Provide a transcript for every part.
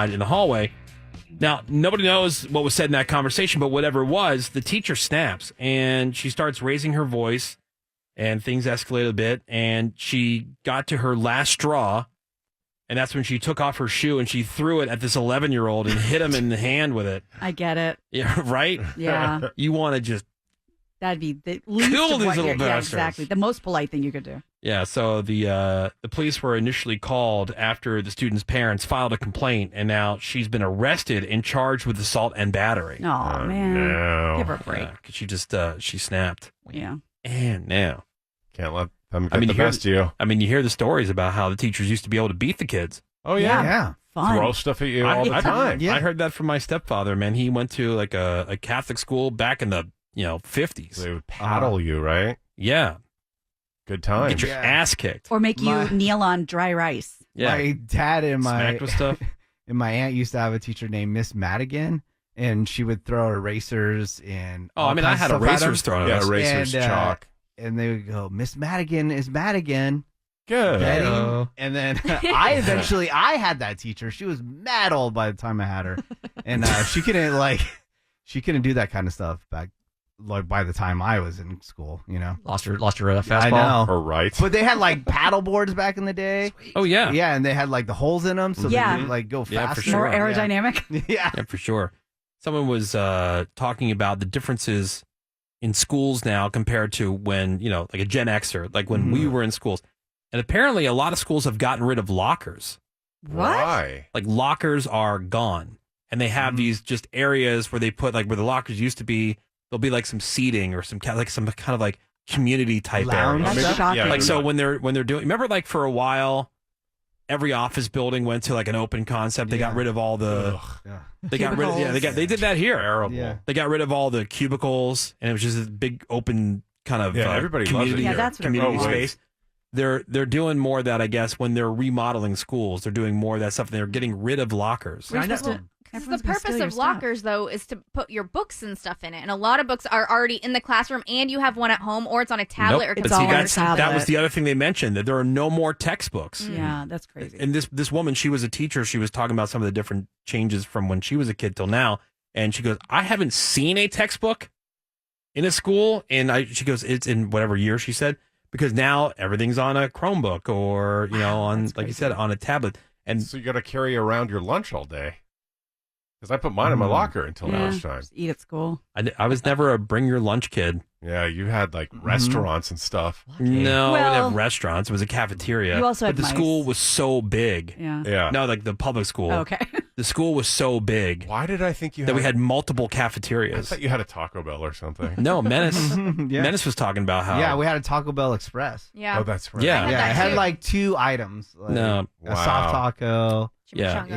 in the hallway. Now, nobody knows what was said in that conversation, but whatever it was, the teacher snaps and she starts raising her voice and things escalate a bit. And she got to her last straw. And that's when she took off her shoe and she threw it at this 11-year-old and hit him in the hand with it. I get it. Yeah, right? Yeah. You want to just That'd be the least kill of these what little you're- Yeah, bastards. exactly. The most polite thing you could do. Yeah, so the police were initially called after the student's parents filed a complaint, and now she's been arrested and charged with assault and battery. Oh, man. No. Give her a break. Yeah, 'cause she just she snapped. Yeah. And now, Can't let them get the best of you. I mean, you hear the stories about how the teachers used to be able to beat the kids. Oh, yeah. Yeah. Fun. Throw stuff at you all the time. Yeah. I heard that from my stepfather, man. He went to like a Catholic school back in the 50s. They would paddle you, right? Yeah. Good time. Get your ass kicked. Or make My- you kneel on dry rice. Yeah. My dad and Smacked with stuff. and my aunt used to have a teacher named Miss Madigan, and she would throw erasers and Oh, all I mean, I kinds had of stuff at erasers them. thrown at Yeah, us. erasers, And, chalk. And they would go, Miss Madigan is Madigan. Good. Betty. And then I had that teacher. She was mad old by the time I had her, and she couldn't do that kind of stuff back like by the time I was in school. Lost your fastball. I know. Or right. But they had like paddle boards back in the day. Oh, yeah. Yeah, and they had like the holes in them, so Yeah. they could like go Yeah, faster. for sure. More aerodynamic. Yeah. Yeah, for sure. Someone was talking about the differences in schools now compared to when, like a Gen Xer, like when we were in schools. And apparently a lot of schools have gotten rid of lockers. Why? Like lockers are gone. And they have these just areas where they put like where the lockers used to be, there'll be like some seating or some kind of like community type Lounge. area. That's shocking. Like so when they're doing, remember like for a while every office building went to like an open concept. They got rid of all the Yeah. they got rid of they did that here. Terrible. Yeah. They got rid of all the cubicles, and it was just a big open kind of everybody loves it community, here. Yeah, that's what community everyone space. They're doing more of that, I guess, when they're remodeling schools. They're doing more of that stuff. They're getting rid of lockers. We're supposed to- The everyone's gonna steal purpose your of stuff. lockers, though, is to put your books and stuff in it. And a lot of books are already in the classroom, and you have one at home, or it's on a tablet or But It's see, all on your that tablet. was the other thing they mentioned, that there are no more textbooks. Yeah, that's crazy. And this woman, she was a teacher. She was talking about some of the different changes from when she was a kid till now. And she goes, I haven't seen a textbook in a school. And she goes, it's in whatever year she said, because now everything's on a Chromebook or, on, like you said, on a tablet. And So you got to carry around your lunch all day. Because I put mine in my locker until Yeah. lunchtime. Just eat at school. I was never a bring your lunch kid. Yeah, you had like restaurants and stuff. No, we didn't Well- have restaurants. It was a cafeteria. You also had but the mice. school was so big. Yeah. Yeah. No, like the public school. Okay. The school was so big Why did I think you that we had... had multiple I cafeterias. thought you had a Taco Bell or something. No, Menace. Yeah. Menace was talking about how. Yeah, we had a Taco Bell Express. Yeah. Oh, that's right. Yeah. had Yeah, that it had too. like 2 items. Like No. a soft taco Yeah. Chimichanga.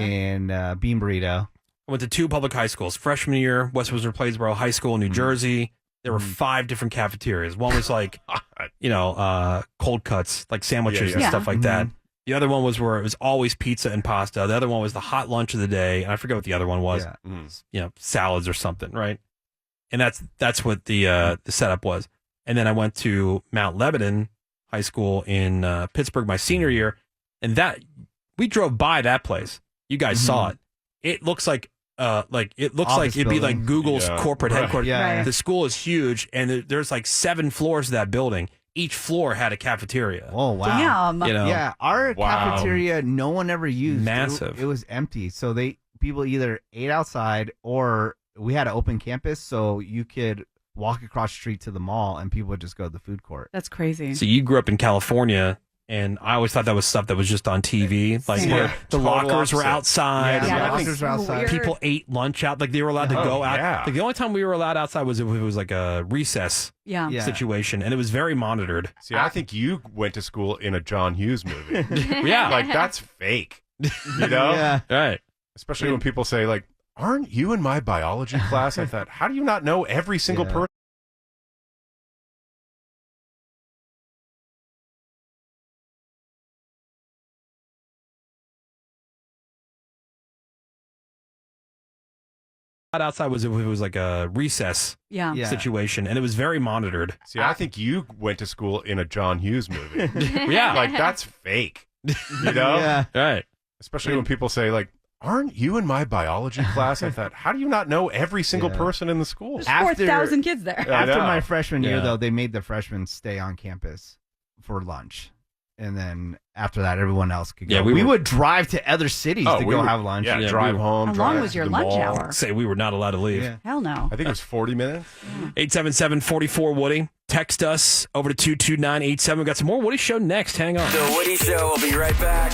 and bean burrito. I went to 2 public high schools. Freshman year, West Windsor Playsboro High School in New Jersey. There were 5 different cafeterias. One was like, cold cuts, like sandwiches and Yeah. stuff like that. The other one was where it was always pizza and pasta. The other one was the hot lunch of the day. And I forget what the other one was. Yeah. Salads or something, right? And that's what the setup was. And then I went to Mount Lebanon High School in Pittsburgh my senior year, and that we drove by that place. You guys saw it. It looks like Office it'd be like building. Google's Yeah. corporate Right. headquarters. Yeah. Right. The school is huge, and there's like 7 floors to that building. Each floor had a cafeteria. Oh, wow. Damn. Yeah, our Wow. cafeteria no one ever used. Massive. It was empty. So people either ate outside or we had an open campus so you could walk across the street to the mall and people would just go to the food court. That's crazy. So you grew up in California, and I always thought that was stuff that was just on TV, like Same. where the Total lockers were opposite. outside. Yeah, that the was lockers were outside. weird. People ate lunch out, like they were allowed to Oh, go out. yeah. Like the only time we were allowed outside was if it was like a recess Yeah. Yeah. situation, and it was very monitored. See, I think you went to school in a John Hughes movie. Yeah, Like, that's fake. You know? Yeah. right. Especially when people say, like, aren't you in my biology class? I thought, how do you not know every single Yeah. person? Outside was if it was like a recess Yeah. Yeah. situation, and it was very monitored. See, I think you went to school in a John Hughes movie. Yeah, Like, that's fake. You know? Yeah. right. Especially when people say, like, aren't you in my biology class? I thought, how do you not know every single person in the school? There's After- 4,000 kids there. Yeah. I After know. my freshman year, Yeah. though, they made the freshmen stay on campus for lunch. And then after that, everyone else could go. Yeah, we we were- would drive to other cities to we go would- have lunch. Yeah, Yeah, drive we were- home. How drive long was to your the lunch mall. hour? Say we were not allowed to leave. Yeah. Hell no. I think it was 40 minutes. 877-44 Woody. Text us over to 22987. We've got some more Woody Show next. Hang on. The Woody Show will be right back.